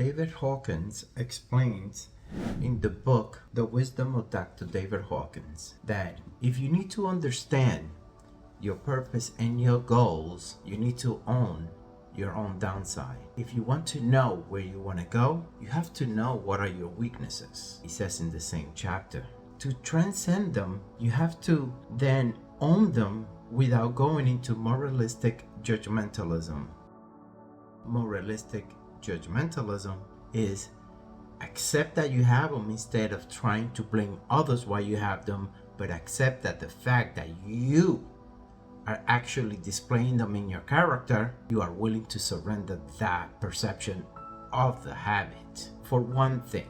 David Hawkins explains in the book The Wisdom of Dr. David Hawkins that if you need to understand your purpose and your goals, you need to own your own downside. If you want to know where you want to go, you have to know what are your weaknesses. He says in the same chapter. To transcend them, you have to then own them without going into moralistic judgmentalism. Moralistic judgmentalism is accept that you have them instead of trying to blame others why you have them, but accept that the fact that you are actually displaying them in your character, you are willing to surrender that perception of the habit. For one thing,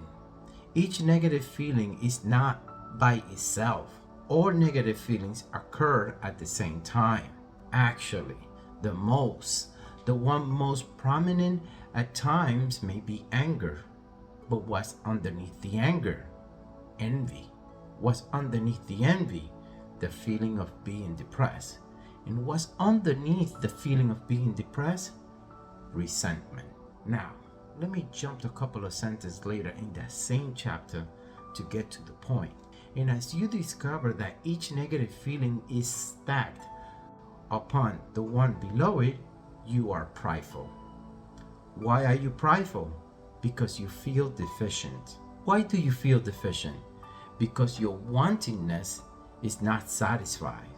each negative feeling is not by itself. All negative feelings occur at the same time. Actually, the one most prominent at times may be anger. But what's underneath the anger? Envy. What's underneath the envy? The feeling of being depressed. And what's underneath the feeling of being depressed? Resentment. Now, let me jump a couple of sentences later in that same chapter to get to the point. And as you discover that each negative feeling is stacked upon the one below it, you are prideful. Why are you prideful? Because you feel deficient. Why do you feel deficient? Because your wantingness is not satisfied.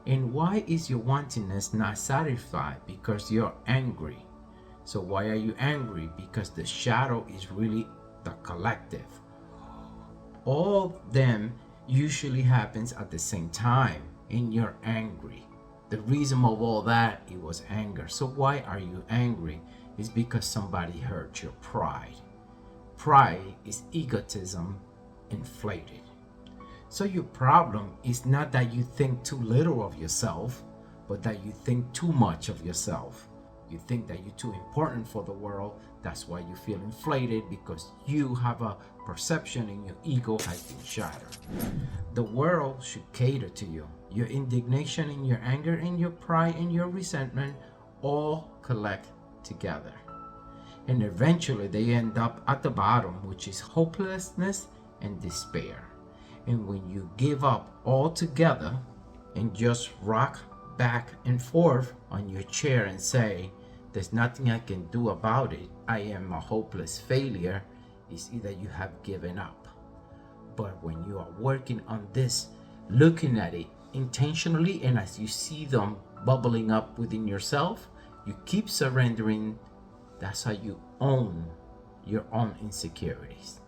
And why is your wantingness not satisfied? Because you're angry. So why are you angry? Because the shadow is really the collective. All them usually happens at the same time, and you're angry. The reason of all that, it was anger. So why are you angry? It's because somebody hurt your pride. Pride is egotism inflated. So your problem is not that you think too little of yourself, but that you think too much of yourself. You think that you're too important for the world. That's why you feel inflated, because you have a perception and your ego has been shattered. The world should cater to you. Your indignation and your anger and your pride and your resentment all collect together. And eventually they end up at the bottom, which is hopelessness and despair. And when you give up altogether and just rock back and forth on your chair and say, there's nothing I can do about it, I am a hopeless failure, it's either you have given up. But when you are working on this, looking at it intentionally, and as you see them bubbling up within yourself, you keep surrendering. That's how you own your own insecurities.